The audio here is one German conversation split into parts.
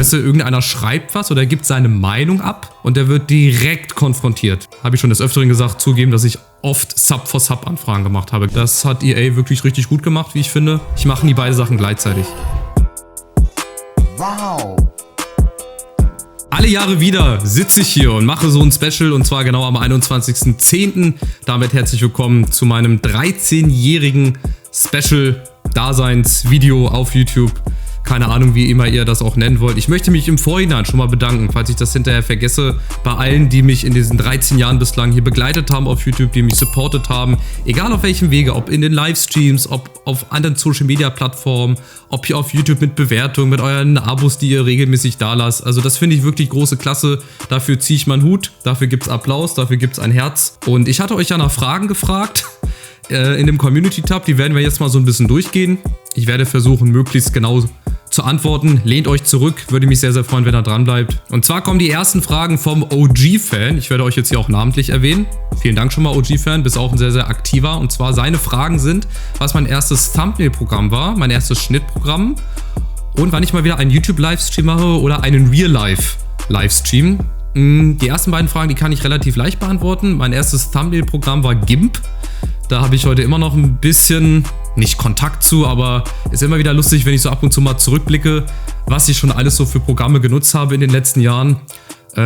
Weißt du, irgendeiner schreibt was oder gibt seine Meinung ab und der wird direkt konfrontiert. Habe ich schon des Öfteren gesagt, zugeben, dass ich oft Sub-for-Sub-Anfragen gemacht habe. Das hat EA wirklich richtig gut gemacht, wie ich finde. Ich mache nie beide Sachen gleichzeitig. Wow! Alle Jahre wieder sitze ich hier und mache so ein Special und zwar genau am 21.10. Damit herzlich willkommen zu meinem 13-jährigen Special-Daseins-Video auf YouTube. Keine Ahnung, wie immer ihr das auch nennen wollt. Ich möchte mich im Vorhinein schon mal bedanken, falls ich das hinterher vergesse, bei allen, die mich in diesen 13 Jahren bislang hier begleitet haben auf YouTube, die mich supportet haben. Egal auf welchem Wege, ob in den Livestreams, ob auf anderen Social-Media-Plattformen, ob hier auf YouTube mit Bewertungen, mit euren Abos, die ihr regelmäßig da lasst. Also das finde ich wirklich große Klasse. Dafür ziehe ich meinen Hut, dafür gibt es Applaus, dafür gibt es ein Herz. Und ich hatte euch ja nach Fragen gefragt in dem Community-Tab. Die werden wir jetzt mal so ein bisschen durchgehen. Ich werde versuchen, möglichst genau zu antworten. Lehnt euch zurück, würde mich sehr, sehr freuen, wenn ihr dran bleibt. Und zwar kommen die ersten Fragen vom OG-Fan. Ich werde euch jetzt hier auch namentlich erwähnen. Vielen Dank schon mal, OG-Fan, bist auch ein sehr, sehr aktiver. Und zwar seine Fragen sind, was mein erstes Thumbnail-Programm war, mein erstes Schnittprogramm und wann ich mal wieder einen YouTube-Livestream mache oder einen Real-Life-Livestream. Die ersten beiden Fragen, die kann ich relativ leicht beantworten. Mein erstes Thumbnail-Programm war GIMP. Da habe ich heute immer noch ein bisschen, nicht Kontakt zu, aber ist immer wieder lustig, wenn ich so ab und zu mal zurückblicke, was ich schon alles so für Programme genutzt habe in den letzten Jahren.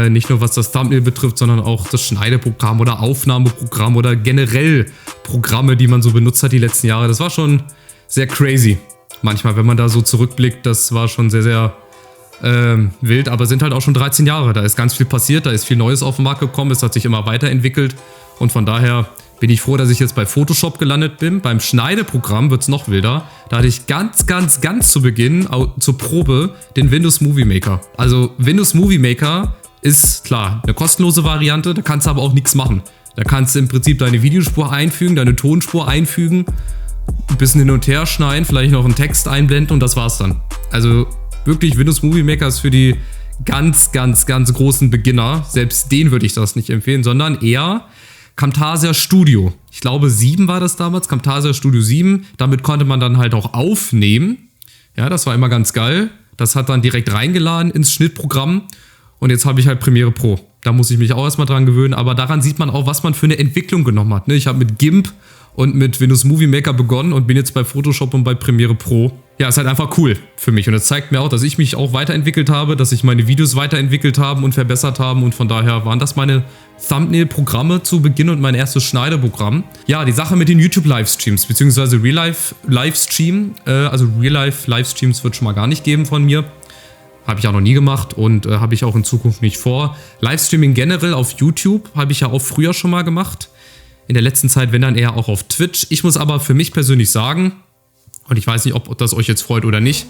Nicht nur was das Thumbnail betrifft, sondern auch das Schneideprogramm oder Aufnahmeprogramm oder generell Programme, die man so benutzt hat die letzten Jahre. Das war schon sehr crazy. Manchmal, wenn man da so zurückblickt, das war schon sehr, sehr wild, aber sind halt auch schon 13 Jahre. Da ist ganz viel passiert, da ist viel Neues auf den Markt gekommen, es hat sich immer weiterentwickelt und von daher bin ich froh, dass ich jetzt bei Photoshop gelandet bin. Beim Schneideprogramm wird es noch wilder. Da hatte ich ganz zu Beginn, zur Probe, den Windows Movie Maker. Also Windows Movie Maker ist klar eine kostenlose Variante, da kannst du aber auch nichts machen. Da kannst du im Prinzip deine Videospur einfügen, deine Tonspur einfügen, ein bisschen hin und her schneiden, vielleicht noch einen Text einblenden und das war's dann. Also wirklich, Windows Movie Maker ist für die ganz großen Beginner. Selbst denen würde ich das nicht empfehlen, sondern eher Camtasia Studio. Ich glaube 7 war das damals, Camtasia Studio 7. Damit konnte man dann halt auch aufnehmen. Ja, das war immer ganz geil. Das hat dann direkt reingeladen ins Schnittprogramm. Und jetzt habe ich halt Premiere Pro. Da muss ich mich auch erstmal dran gewöhnen. Aber daran sieht man auch, was man für eine Entwicklung genommen hat. Ich habe mit GIMP und mit Windows Movie Maker begonnen und bin jetzt bei Photoshop und bei Premiere Pro. Ja, ist halt einfach cool für mich. Und das zeigt mir auch, dass ich mich auch weiterentwickelt habe, dass sich meine Videos weiterentwicklit haben und verbessert haben. Und von daher waren das meine Thumbnail-Programme zu Beginn und mein erstes Schneideprogramm. Ja, die Sache mit den YouTube-Livestreams, beziehungsweise Real-Life-Livestream. Also Real-Life-Livestreams wird schon mal gar nicht geben von mir. Habe ich auch noch nie gemacht und habe ich auch in Zukunft nicht vor. Livestreaming generell auf YouTube habe ich ja auch früher schon mal gemacht. In der letzten Zeit, wenn dann eher auch auf Twitch. Ich muss aber für mich persönlich sagen, und ich weiß nicht, ob das euch jetzt freut oder nicht,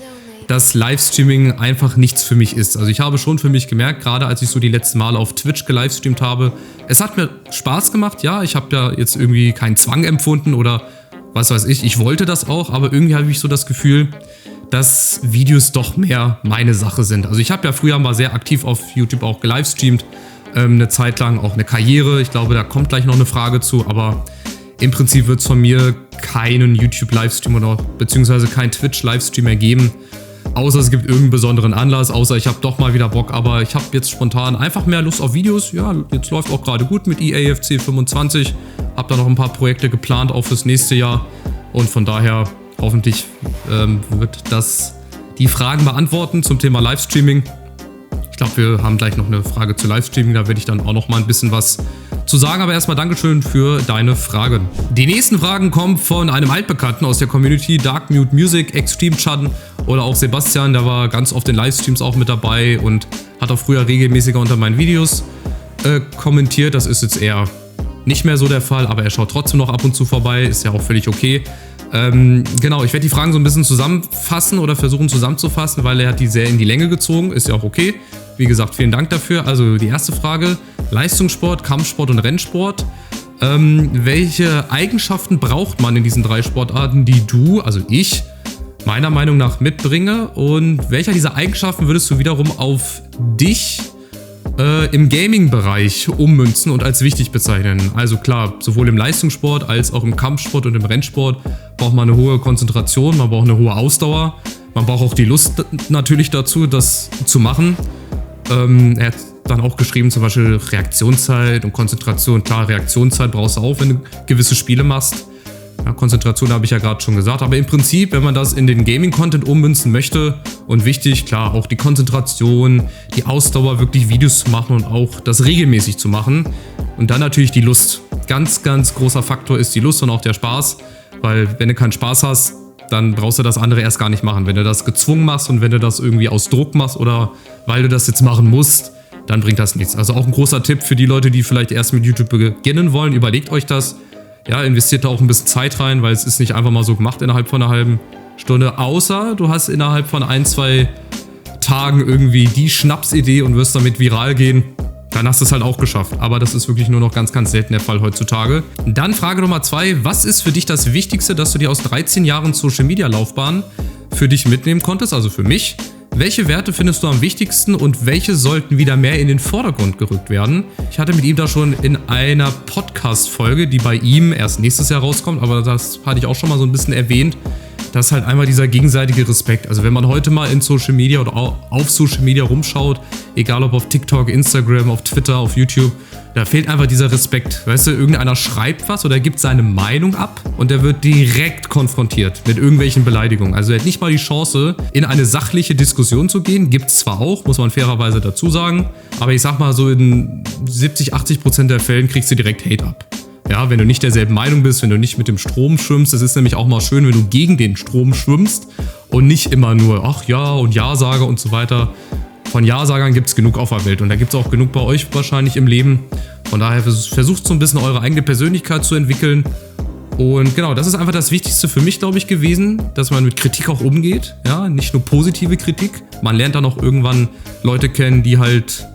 dass Livestreaming einfach nichts für mich ist. Also ich habe schon für mich gemerkt, gerade als ich so die letzten Male auf Twitch gelivestreamt habe, es hat mir Spaß gemacht, ja, ich habe ja jetzt irgendwie keinen Zwang empfunden oder was weiß ich wollte das auch, aber irgendwie habe ich so das Gefühl, dass Videos doch mehr meine Sache sind. Also ich habe ja früher mal sehr aktiv auf YouTube auch gelivestreamt, eine Zeit lang auch eine Karriere, ich glaube, da kommt gleich noch eine Frage zu, aber im Prinzip wird es von mir keinen YouTube-Livestream oder beziehungsweise keinen Twitch-Livestream mehr geben, außer es gibt irgendeinen besonderen Anlass, außer ich habe doch mal wieder Bock, aber ich habe jetzt spontan einfach mehr Lust auf Videos. Ja, jetzt läuft auch gerade gut mit EAFC 25, habe da noch ein paar Projekte geplant, auch fürs nächste Jahr und von daher hoffentlich wird das die Fragen beantworten zum Thema Livestreaming. Ich glaube, wir haben gleich noch eine Frage zu Livestreaming, da werde ich dann auch noch mal ein bisschen was zu sagen, aber erstmal Dankeschön für deine Fragen. Die nächsten Fragen kommen von einem Altbekannten aus der Community, Dark Mute Music, Extreme Chun oder auch Sebastian, der war ganz oft in Livestreams auch mit dabei und hat auch früher regelmäßiger unter meinen Videos kommentiert. Das ist jetzt eher nicht mehr so der Fall, aber er schaut trotzdem noch ab und zu vorbei, ist ja auch völlig okay. Genau, ich werde die Fragen so ein bisschen zusammenfassen oder versuchen zusammenzufassen, weil er hat die sehr in die Länge gezogen, ist ja auch okay. Wie gesagt, vielen Dank dafür. Also die erste Frage, Leistungssport, Kampfsport und Rennsport. Welche Eigenschaften braucht man in diesen 3 Sportarten, die du, also ich, meiner Meinung nach mitbringe? Und welcher dieser Eigenschaften würdest du wiederum auf dich im Gaming-Bereich ummünzen und als wichtig bezeichnen? Also klar, sowohl im Leistungssport als auch im Kampfsport und im Rennsport braucht man eine hohe Konzentration, man braucht eine hohe Ausdauer. Man braucht auch die Lust natürlich dazu, das zu machen. Er hat dann auch geschrieben, zum Beispiel Reaktionszeit und Konzentration. Klar, Reaktionszeit brauchst du auch, wenn du gewisse Spiele machst. Ja, Konzentration habe ich ja gerade schon gesagt. Aber im Prinzip, wenn man das in den Gaming-Content ummünzen möchte und wichtig, klar, auch die Konzentration, die Ausdauer, wirklich Videos zu machen und auch das regelmäßig zu machen. Und dann natürlich die Lust. Ganz, ganz großer Faktor ist die Lust und auch der Spaß. Weil wenn du keinen Spaß hast, dann brauchst du das andere erst gar nicht machen. Wenn du das gezwungen machst und wenn du das irgendwie aus Druck machst oder weil du das jetzt machen musst, dann bringt das nichts. Also auch ein großer Tipp für die Leute, die vielleicht erst mit YouTube beginnen wollen. Überlegt euch das. Ja, investiert da auch ein bisschen Zeit rein, weil es ist nicht einfach mal so gemacht innerhalb von einer halben Stunde. Außer du hast innerhalb von 1-2 Tagen irgendwie die Schnapsidee und wirst damit viral gehen. Dann hast du es halt auch geschafft. Aber das ist wirklich nur noch ganz, ganz selten der Fall heutzutage. Dann Frage Nummer 2. Was ist für dich das Wichtigste, dass du dir aus 13 Jahren Social-Media-Laufbahn für dich mitnehmen konntest? Also für mich. Welche Werte findest du am wichtigsten und welche sollten wieder mehr in den Vordergrund gerückt werden? Ich hatte mit ihm da schon in einer Podcast-Folge, die bei ihm erst nächstes Jahr rauskommt, aber das hatte ich auch schon mal so ein bisschen erwähnt. Das ist halt einmal dieser gegenseitige Respekt. Also wenn man heute mal in Social Media oder auf Social Media rumschaut, egal ob auf TikTok, Instagram, auf Twitter, auf YouTube, da fehlt einfach dieser Respekt. Weißt du, irgendeiner schreibt was oder gibt seine Meinung ab und der wird direkt konfrontiert mit irgendwelchen Beleidigungen. Also er hat nicht mal die Chance, in eine sachliche Diskussion zu gehen. Gibt es zwar auch, muss man fairerweise dazu sagen, aber ich sag mal so in 70-80% der Fällen kriegst du direkt Hate ab. Ja, wenn du nicht derselben Meinung bist, wenn du nicht mit dem Strom schwimmst. Es ist nämlich auch mal schön, wenn du gegen den Strom schwimmst und nicht immer nur, ach ja und Ja-Sager und so weiter. Von Ja-Sagern gibt es genug auf der Welt und da gibt es auch genug bei euch wahrscheinlich im Leben. Von daher versucht so ein bisschen eure eigene Persönlichkeit zu entwickeln. Und genau, das ist einfach das Wichtigste für mich, glaube ich, gewesen, dass man mit Kritik auch umgeht. Ja, nicht nur positive Kritik. Man lernt dann auch irgendwann Leute kennen, die halt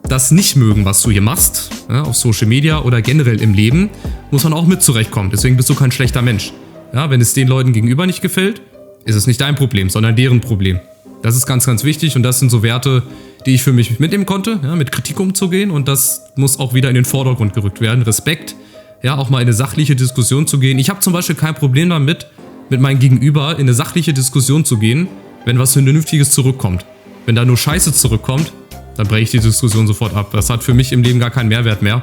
das nicht mögen, was du hier machst, ja, auf Social Media oder generell im Leben, muss man auch mit zurechtkommen. Deswegen bist du kein schlechter Mensch. Ja, wenn es den Leuten gegenüber nicht gefällt, ist es nicht dein Problem, sondern deren Problem. Das ist ganz, ganz wichtig und das sind so Werte, die ich für mich mitnehmen konnte, ja, mit Kritik umzugehen und das muss auch wieder in den Vordergrund gerückt werden. Respekt, ja, auch mal in eine sachliche Diskussion zu gehen. Ich habe zum Beispiel kein Problem damit, mit meinem Gegenüber in eine sachliche Diskussion zu gehen, wenn was Vernünftiges zurückkommt. Wenn da nur Scheiße zurückkommt, dann breche ich die Diskussion sofort ab. Das hat für mich im Leben gar keinen Mehrwert mehr.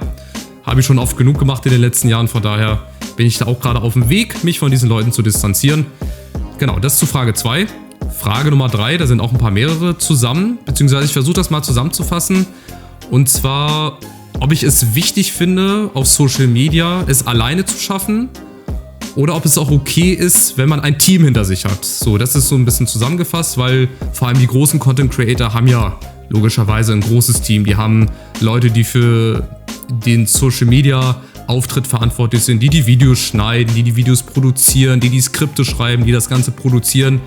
Habe ich schon oft genug gemacht in den letzten Jahren, von daher bin ich da auch gerade auf dem Weg, mich von diesen Leuten zu distanzieren. Genau, das zu Frage 2. Frage Nummer 3, da sind auch ein paar mehrere zusammen, beziehungsweise ich versuche das mal zusammenzufassen. Und zwar, ob ich es wichtig finde, auf Social Media es alleine zu schaffen oder ob es auch okay ist, wenn man ein Team hinter sich hat. So, das ist so ein bisschen zusammengefasst, weil vor allem die großen Content Creator haben ja logischerweise ein großes Team. Die haben Leute, die für den Social Media Auftritt verantwortlich sind, die die Videos schneiden, die die Videos produzieren, die die Skripte schreiben, die das Ganze produzieren.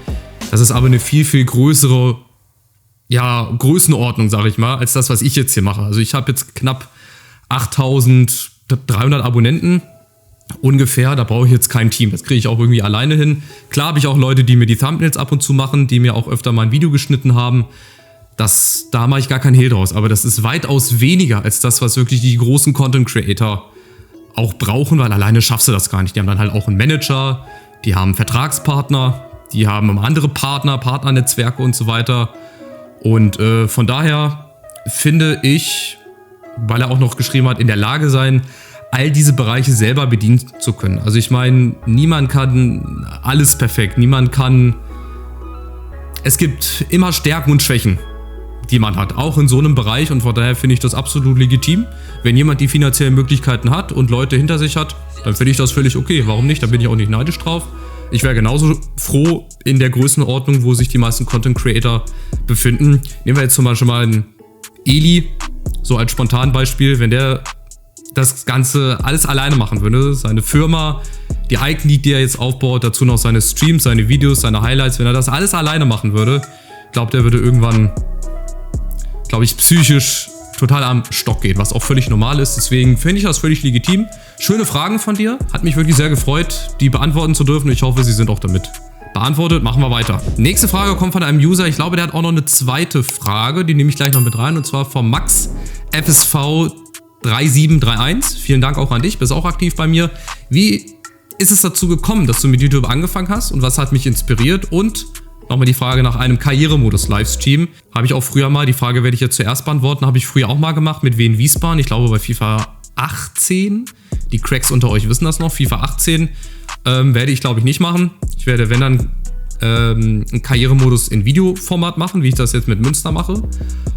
Das ist aber eine viel, viel größere, ja, Größenordnung, sage ich mal, als das, was ich jetzt hier mache. Also ich habe jetzt knapp 8.300 Abonnenten ungefähr. Da brauche ich jetzt kein Team. Das kriege ich auch irgendwie alleine hin. Klar habe ich auch Leute, die mir die Thumbnails ab und zu machen, die mir auch öfter mal ein Video geschnitten haben. Da mache ich gar keinen Hehl draus. Aber das ist weitaus weniger als das, was wirklich die großen Content Creator auch brauchen, weil alleine schaffst du das gar nicht. Die haben dann halt auch einen Manager, die haben Vertragspartner, die haben andere Partner, Partnernetzwerke und so weiter. Und von daher finde ich, weil er auch noch geschrieben hat, in der Lage sein, all diese Bereiche selber bedienen zu können. Also ich meine, niemand kann alles perfekt. Es gibt immer Stärken und Schwächen, die man hat, auch in so einem Bereich. Und von daher finde ich das absolut legitim. Wenn jemand die finanziellen Möglichkeiten hat und Leute hinter sich hat, dann finde ich das völlig okay. Warum nicht? Da bin ich auch nicht neidisch drauf. Ich wäre genauso froh in der Größenordnung, wo sich die meisten Content Creator befinden. Nehmen wir jetzt zum Beispiel mal einen Eli, so als Spontanbeispiel, wenn der das Ganze alles alleine machen würde, seine Firma, die Icon League, die er jetzt aufbaut, dazu noch seine Streams, seine Videos, seine Highlights, wenn er das alles alleine machen würde, glaubt er würde irgendwann, glaube ich, psychisch total am Stock gehen, was auch völlig normal ist. Deswegen finde ich das völlig legitim. Schöne Fragen von dir. Hat mich wirklich sehr gefreut, die beantworten zu dürfen. Ich hoffe, sie sind auch damit beantwortet. Machen wir weiter. Nächste Frage kommt von einem User. Ich glaube, der hat auch noch eine zweite Frage. Die nehme ich gleich noch mit rein. Und zwar von Max FSV 3731. Vielen Dank auch an dich. Bist auch aktiv bei mir. Wie ist es dazu gekommen, dass du mit YouTube angefangen hast? Und was hat mich inspiriert? Und Nochmal die Frage nach einem Karrieremodus-Livestream. Habe ich auch früher mal, die Frage werde ich jetzt zuerst beantworten, habe ich früher auch mal gemacht mit Wien Wiesbaden. Ich glaube bei FIFA 18. Die Cracks unter euch wissen das noch. FIFA 18 werde ich, glaube ich, nicht machen. Ich werde, wenn dann, einen Karrieremodus in Videoformat machen, wie ich das jetzt mit Münster mache.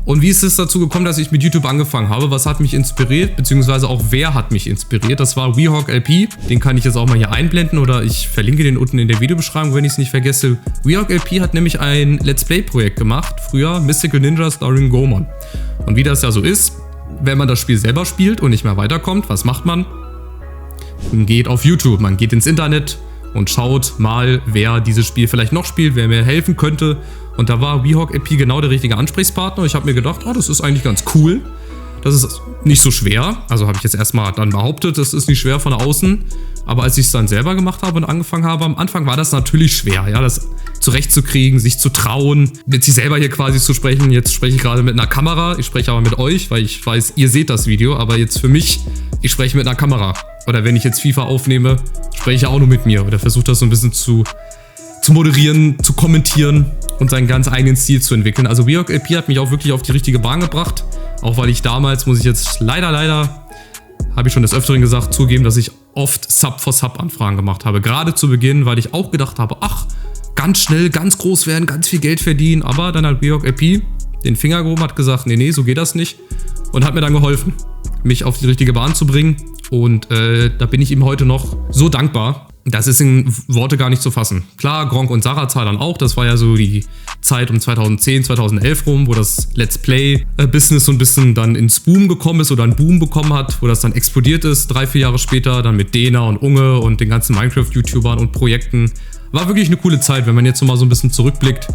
Und wie ist es dazu gekommen, dass ich mit YouTube angefangen habe? Was hat mich inspiriert? Beziehungsweise auch wer hat mich inspiriert? Das war WeHawk LP. Den kann ich jetzt auch mal hier einblenden oder ich verlinke den unten in der Videobeschreibung, wenn ich es nicht vergesse. WeHawk LP hat nämlich ein Let's Play-Projekt gemacht. Früher Mystical Ninja starring Goemon. Und wie das ja so ist, wenn man das Spiel selber spielt und nicht mehr weiterkommt, was macht man? Man geht auf YouTube, man geht ins Internet und schaut mal, wer dieses Spiel vielleicht noch spielt, wer mir helfen könnte. Und da war WeHawk LP genau der richtige Ansprechpartner. Ich habe mir gedacht, oh, das ist eigentlich ganz cool. Das ist nicht so schwer. Also habe ich jetzt erstmal dann behauptet, das ist nicht schwer von außen. Aber als ich es dann selber gemacht habe und angefangen habe, am Anfang war das natürlich schwer, ja, das zurechtzukriegen, sich zu trauen, mit sich selber hier quasi zu sprechen. Jetzt spreche ich gerade mit einer Kamera, ich spreche aber mit euch, weil ich weiß, ihr seht das Video, aber jetzt für mich, ich spreche mit einer Kamera. Oder wenn ich jetzt FIFA aufnehme, spreche ich auch nur mit mir oder versuche das so ein bisschen zu moderieren, zu kommentieren und seinen ganz eigenen Stil zu entwickeln. Also WeHawk LP hat mich auch wirklich auf die richtige Bahn gebracht, auch weil ich damals, muss ich jetzt leider, habe ich schon des Öfteren gesagt, zugeben, dass ich oft Sub-for-Sub-Anfragen gemacht habe. Gerade zu Beginn, weil ich auch gedacht habe, ach, ganz schnell, ganz groß werden, ganz viel Geld verdienen. Aber dann hat WeHawk LP den Finger gehoben, hat gesagt, nee, so geht das nicht. Und hat mir dann geholfen, mich auf die richtige Bahn zu bringen. Und da bin ich ihm heute noch so dankbar. Das ist in Worte gar nicht zu fassen. Klar, Gronk und Sarazar dann auch. Das war ja so die Zeit um 2010, 2011 rum, wo das Let's Play-Business so ein bisschen dann ins Boom gekommen ist oder einen Boom bekommen hat, wo das dann explodiert ist, 3-4 Jahre später, dann mit Dena und Unge und den ganzen Minecraft-YouTubern und Projekten. War wirklich eine coole Zeit, wenn man jetzt so mal so ein bisschen zurückblickt.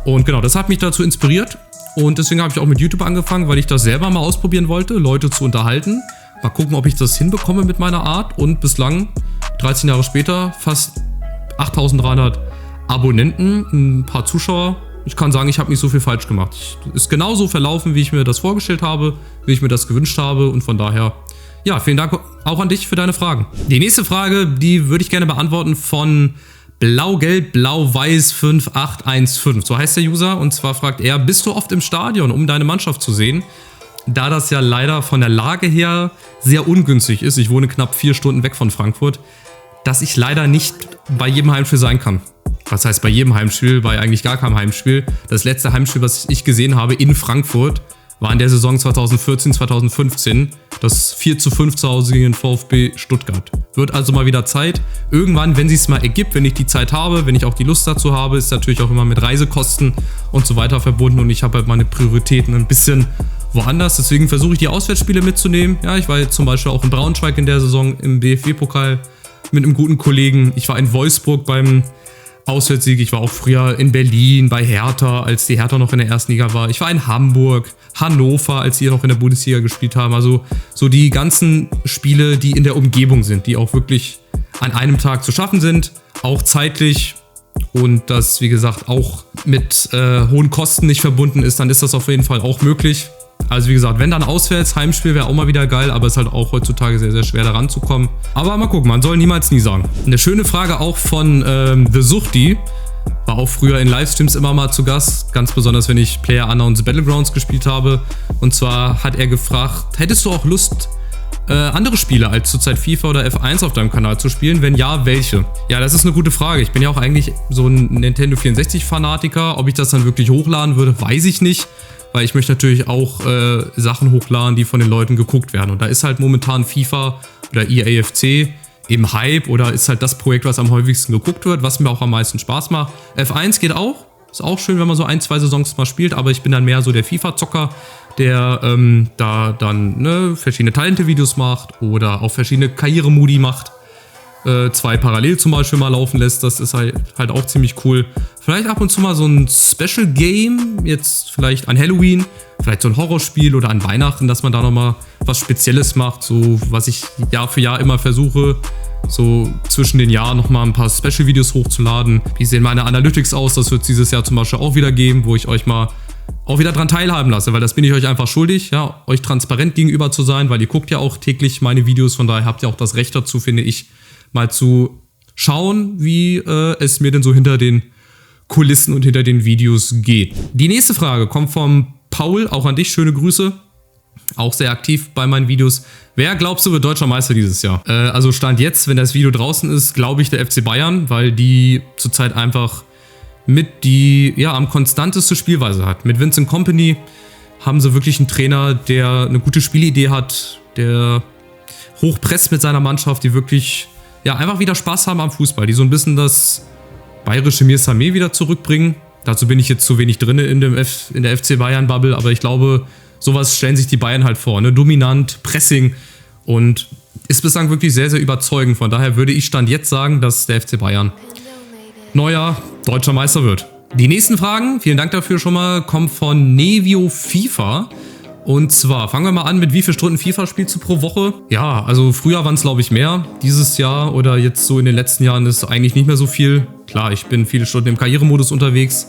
Und genau, das hat mich dazu inspiriert. Und deswegen habe ich auch mit YouTube angefangen, weil ich das selber mal ausprobieren wollte, Leute zu unterhalten. Mal gucken, ob ich das hinbekomme mit meiner Art. Und bislang, 13 Jahre später, fast 8.300 Abonnenten, ein paar Zuschauer. Ich kann sagen, ich habe nicht so viel falsch gemacht. Ist genauso verlaufen, wie ich mir das vorgestellt habe, wie ich mir das gewünscht habe. Und von daher, ja, vielen Dank auch an dich für deine Fragen. Die nächste Frage, die würde ich gerne beantworten von Blau-Gelb-Blau-Weiß 5815. So heißt der User. Und zwar fragt er, bist du oft im Stadion, um deine Mannschaft zu sehen? Da das ja leider von der Lage her sehr ungünstig ist, ich wohne knapp 4 Stunden weg von Frankfurt, dass ich leider nicht bei jedem Heimspiel sein kann. Was heißt bei jedem Heimspiel? Bei eigentlich gar keinem Heimspiel. Das letzte Heimspiel, was ich gesehen habe in Frankfurt, war in der Saison 2014, 2015 das 4:5 zu Hause gegen den VfB Stuttgart. Wird also mal wieder Zeit. Irgendwann, wenn es sich mal ergibt, wenn ich die Zeit habe, wenn ich auch die Lust dazu habe, ist natürlich auch immer mit Reisekosten und so weiter verbunden und ich habe halt meine Prioritäten ein bisschen woanders. Deswegen versuche ich die Auswärtsspiele mitzunehmen. Ja, ich war jetzt zum Beispiel auch in Braunschweig in der Saison im DFB-Pokal mit einem guten Kollegen. Ich war in Wolfsburg beim Auswärtssieg. Ich war auch früher in Berlin bei Hertha, als die Hertha noch in der ersten Liga war. Ich war in Hamburg, Hannover, als die noch in der Bundesliga gespielt haben. Also so die ganzen Spiele, die in der Umgebung sind, die auch wirklich an einem Tag zu schaffen sind, auch zeitlich. Und das, wie gesagt, auch mit hohen Kosten nicht verbunden ist, dann ist das auf jeden Fall auch möglich. Also wie gesagt, wenn dann auswärts, Heimspiel wäre auch mal wieder geil, aber es ist halt auch heutzutage sehr, sehr schwer da ranzukommen. Aber mal gucken, man soll niemals nie sagen. Eine schöne Frage auch von The Suchti. War auch früher in Livestreams immer mal zu Gast, ganz besonders wenn ich PlayerUnknown's Battlegrounds gespielt habe. Und zwar hat er gefragt, hättest du auch Lust, andere Spiele als zurzeit FIFA oder F1 auf deinem Kanal zu spielen? Wenn ja, welche? Ja, das ist eine gute Frage. Ich bin ja auch eigentlich so ein Nintendo 64-Fanatiker. Ob ich das dann wirklich hochladen würde, weiß ich nicht. Weil ich möchte natürlich auch Sachen hochladen, die von den Leuten geguckt werden. Und da ist halt momentan FIFA oder EAFC im Hype oder ist halt das Projekt, was am häufigsten geguckt wird, was mir auch am meisten Spaß macht. F1 geht auch. Ist auch schön, wenn man so 1-2 Saisons mal spielt, aber ich bin dann mehr so der FIFA-Zocker, der da dann verschiedene Talente-Videos macht oder auch verschiedene Karrieremodi macht. 2 parallel zum Beispiel mal laufen lässt, das ist halt auch ziemlich cool. Vielleicht ab und zu mal so ein Special Game, jetzt vielleicht an Halloween, vielleicht so ein Horrorspiel oder an Weihnachten, dass man da nochmal was Spezielles macht, so was ich Jahr für Jahr immer versuche, so zwischen den Jahren nochmal ein paar Special-Videos hochzuladen. Wie sehen meine Analytics aus? Das wird es dieses Jahr zum Beispiel auch wieder geben, wo ich euch mal auch wieder dran teilhaben lasse, weil das bin ich euch einfach schuldig, ja, euch transparent gegenüber zu sein, weil ihr guckt ja auch täglich meine Videos, von daher habt ihr auch das Recht dazu, finde ich, mal zu schauen, wie es mir denn so hinter den Kulissen und hinter den Videos geht. Die nächste Frage kommt vom Paul, auch an dich, schöne Grüße. Auch sehr aktiv bei meinen Videos. Wer glaubst du wird deutscher Meister dieses Jahr? Also Stand jetzt, wenn das Video draußen ist, glaube ich der FC Bayern, weil die zurzeit einfach mit die am konstanteste Spielweise hat. Mit Vincent Kompany haben sie wirklich einen Trainer, der eine gute Spielidee hat, der hochpresst mit seiner Mannschaft, die wirklich einfach wieder Spaß haben am Fußball, die so ein bisschen das bayerische Mir Samé wieder zurückbringen. Dazu bin ich jetzt zu wenig drin in der FC Bayern-Bubble, aber ich glaube, sowas stellen sich die Bayern halt vor, ne? Dominant, Pressing und ist bislang wirklich sehr, sehr überzeugend. Von daher würde ich Stand jetzt sagen, dass der FC Bayern neuer deutscher Meister wird. Die nächsten Fragen, vielen Dank dafür schon mal, kommen von Nevio FIFA. Und zwar, fangen wir mal an mit wie viele Stunden FIFA spielst du pro Woche? Ja, also früher waren es glaube ich mehr. Dieses Jahr oder jetzt so in den letzten Jahren ist eigentlich nicht mehr so viel. Klar, ich bin viele Stunden im Karrieremodus unterwegs.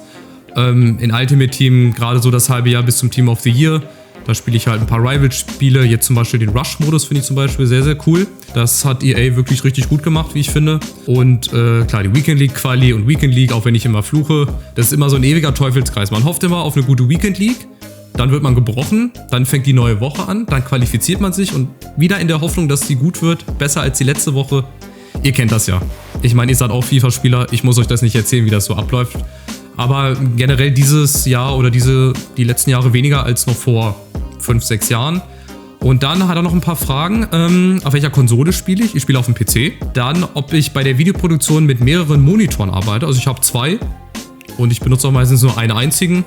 In Ultimate Team gerade so das halbe Jahr bis zum Team of the Year. Da spiele ich halt ein paar Rival-Spiele. Jetzt zum Beispiel den Rush-Modus finde ich zum Beispiel sehr, sehr cool. Das hat EA wirklich richtig gut gemacht, wie ich finde. Und klar, die Weekend League Quali und Weekend League, auch wenn ich immer fluche, das ist immer so ein ewiger Teufelskreis. Man hofft immer auf eine gute Weekend League, dann wird man gebrochen, dann fängt die neue Woche an, dann qualifiziert man sich und wieder in der Hoffnung, dass die gut wird, besser als die letzte Woche. Ihr kennt das ja. Ich meine, ihr seid auch FIFA-Spieler, ich muss euch das nicht erzählen, wie das so abläuft. Aber generell dieses Jahr oder die letzten Jahre weniger als noch vor 5, 6 Jahren. Und dann hat er noch ein paar Fragen, auf welcher Konsole spiele ich? Ich spiele auf dem PC. Dann, ob ich bei der Videoproduktion mit mehreren Monitoren arbeite. Also ich habe 2 und ich benutze auch meistens nur einen einzigen.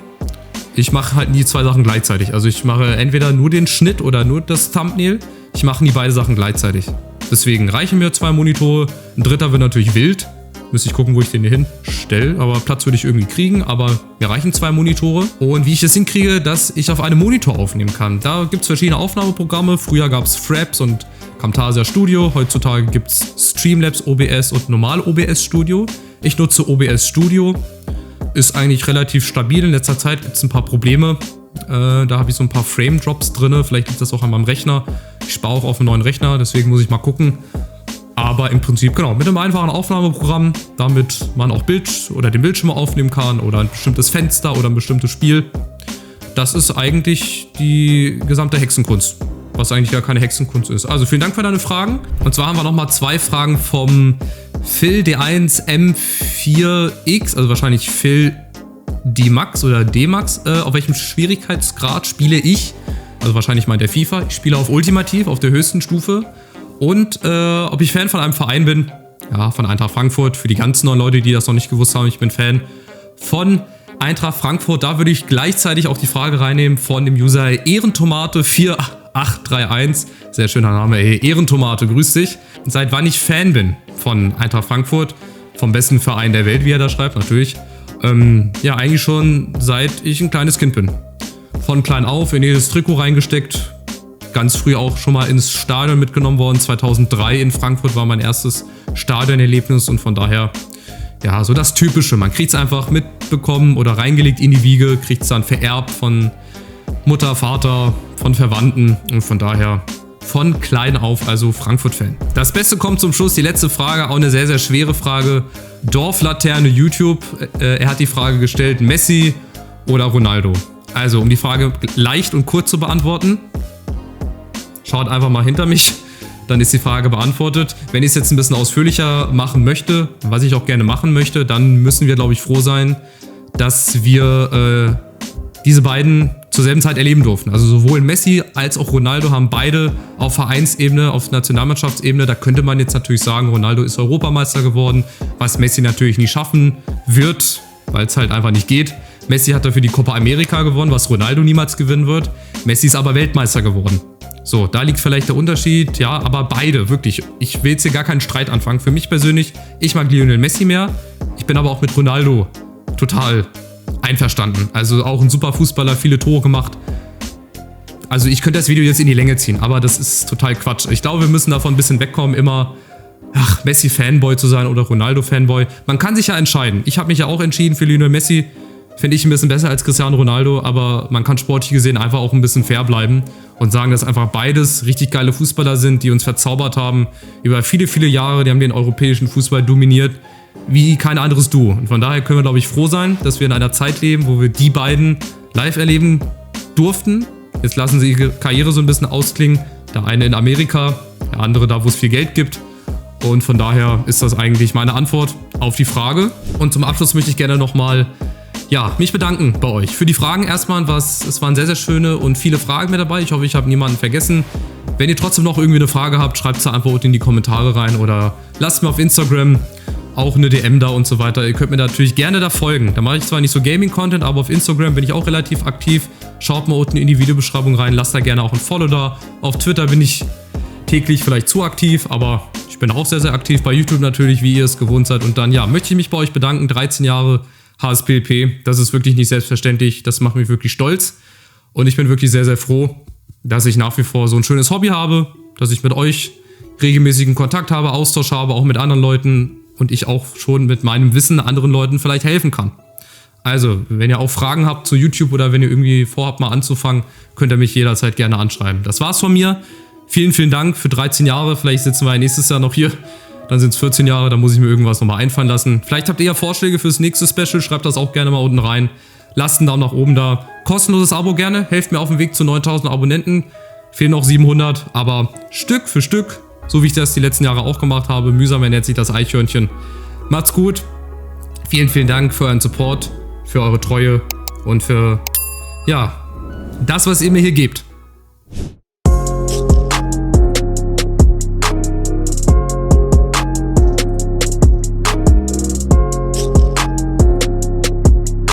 Ich mache halt nie 2 Sachen gleichzeitig. Also ich mache entweder nur den Schnitt oder nur das Thumbnail. Ich mache nie beide Sachen gleichzeitig. Deswegen reichen mir 2 Monitore. Ein dritter wird natürlich wild. Müsste ich gucken, wo ich den hier hinstelle. Aber Platz würde ich irgendwie kriegen. Aber mir reichen 2 Monitore. Und wie ich das hinkriege, dass ich auf einem Monitor aufnehmen kann. Da gibt es verschiedene Aufnahmeprogramme. Früher gab es Fraps und Camtasia Studio. Heutzutage gibt es Streamlabs, OBS und normal OBS Studio. Ich nutze OBS Studio. Ist eigentlich relativ stabil. In letzter Zeit gibt es ein paar Probleme. Da habe ich so ein paar Frame-Drops drin. Vielleicht liegt das auch an meinem Rechner. Ich spare auch auf einen neuen Rechner. Deswegen muss ich mal gucken. Aber im Prinzip, genau, mit einem einfachen Aufnahmeprogramm, damit man auch den Bildschirm aufnehmen kann oder ein bestimmtes Fenster oder ein bestimmtes Spiel. Das ist eigentlich die gesamte Hexenkunst, was eigentlich gar keine Hexenkunst ist. Also vielen Dank für deine Fragen. Und zwar haben wir nochmal 2 Fragen vom Phil D1 M4X, also wahrscheinlich Phil D-Max oder D-Max. Auf welchem Schwierigkeitsgrad spiele ich? Also wahrscheinlich meint der FIFA. Ich spiele auf Ultimativ, auf der höchsten Stufe. Und ob ich Fan von einem Verein bin, ja, von Eintracht Frankfurt. Für die ganz neuen Leute, die das noch nicht gewusst haben, ich bin Fan von Eintracht Frankfurt. Da würde ich gleichzeitig auch die Frage reinnehmen von dem User Ehrentomate4831. Sehr schöner Name, ey. Ehrentomate, grüß dich. Seit wann ich Fan bin von Eintracht Frankfurt, vom besten Verein der Welt, wie er da schreibt, natürlich. Ja, eigentlich schon seit ich ein kleines Kind bin. Von klein auf in jedes Trikot reingesteckt. Ganz früh auch schon mal ins Stadion mitgenommen worden. 2003 in Frankfurt war mein erstes Stadionerlebnis und von daher, ja, so das Typische. Man kriegt es einfach mitbekommen oder reingelegt in die Wiege, kriegt es dann vererbt von Mutter, Vater, von Verwandten und von daher von klein auf, also Frankfurt-Fan. Das Beste kommt zum Schluss, die letzte Frage, auch eine sehr, sehr schwere Frage. Dorflaterne YouTube, er hat die Frage gestellt, Messi oder Ronaldo? Also, um die Frage leicht und kurz zu beantworten, schaut einfach mal hinter mich, dann ist die Frage beantwortet. Wenn ich es jetzt ein bisschen ausführlicher machen möchte, was ich auch gerne machen möchte, dann müssen wir, glaube ich, froh sein, dass wir diese beiden zur selben Zeit erleben durften. Also sowohl Messi als auch Ronaldo haben beide auf Vereinsebene, auf Nationalmannschaftsebene, da könnte man jetzt natürlich sagen, Ronaldo ist Europameister geworden, was Messi natürlich nie schaffen wird, weil es halt einfach nicht geht. Messi hat dafür die Copa America gewonnen, was Ronaldo niemals gewinnen wird. Messi ist aber Weltmeister geworden. So, da liegt vielleicht der Unterschied, ja, aber beide, wirklich. Ich will jetzt hier gar keinen Streit anfangen. Für mich persönlich, ich mag Lionel Messi mehr. Ich bin aber auch mit Ronaldo total einverstanden. Also auch ein super Fußballer, viele Tore gemacht. Also ich könnte das Video jetzt in die Länge ziehen, aber das ist total Quatsch. Ich glaube, wir müssen davon ein bisschen wegkommen, immer Messi-Fanboy zu sein oder Ronaldo-Fanboy. Man kann sich ja entscheiden. Ich habe mich ja auch entschieden für Lionel Messi. Finde ich ein bisschen besser als Cristiano Ronaldo, aber man kann sportlich gesehen einfach auch ein bisschen fair bleiben und sagen, dass einfach beides richtig geile Fußballer sind, die uns verzaubert haben über viele, viele Jahre. Die haben den europäischen Fußball dominiert. wie kein anderes Duo. Und von daher können wir, glaube ich, froh sein, dass wir in einer Zeit leben, wo wir die beiden live erleben durften. Jetzt lassen sie ihre Karriere so ein bisschen ausklingen. Der eine in Amerika, der andere da, wo es viel Geld gibt. Und von daher ist das eigentlich meine Antwort auf die Frage. Und zum Abschluss möchte ich gerne nochmal mich bedanken bei euch. Für die Fragen erstmal, es waren sehr, sehr schöne und viele Fragen mit dabei. Ich hoffe, ich habe niemanden vergessen. Wenn ihr trotzdem noch irgendwie eine Frage habt, schreibt sie einfach unten in die Kommentare rein oder lasst mir auf Instagram auch eine DM da und so weiter. Ihr könnt mir natürlich gerne da folgen. Da mache ich zwar nicht so Gaming-Content, aber auf Instagram bin ich auch relativ aktiv. Schaut mal unten in die Videobeschreibung rein, lasst da gerne auch ein Follow da. Auf Twitter bin ich täglich vielleicht zu aktiv, aber ich bin auch sehr, sehr aktiv. Bei YouTube natürlich, wie ihr es gewohnt seid. Und dann, möchte ich mich bei euch bedanken. 13 Jahre HSPLP, das ist wirklich nicht selbstverständlich. Das macht mich wirklich stolz. Und ich bin wirklich sehr, sehr froh, dass ich nach wie vor so ein schönes Hobby habe, dass ich mit euch regelmäßigen Kontakt habe, Austausch habe, auch mit anderen Leuten und ich auch schon mit meinem Wissen anderen Leuten vielleicht helfen kann. Also, wenn ihr auch Fragen habt zu YouTube oder wenn ihr irgendwie vorhabt, mal anzufangen, könnt ihr mich jederzeit gerne anschreiben. Das war's von mir. Vielen, vielen Dank für 13 Jahre. Vielleicht sitzen wir nächstes Jahr noch hier. Dann sind es 14 Jahre, da muss ich mir irgendwas nochmal einfallen lassen. Vielleicht habt ihr ja Vorschläge fürs nächste Special, schreibt das auch gerne mal unten rein. Lasst einen Daumen nach oben da. Kostenloses Abo gerne, helft mir auf dem Weg zu 9000 Abonnenten. Fehlen noch 700, aber Stück für Stück, so wie ich das die letzten Jahre auch gemacht habe. Mühsam ernährt sich das Eichhörnchen. Macht's gut. Vielen, vielen Dank für euren Support, für eure Treue und für, das, was ihr mir hier gebt.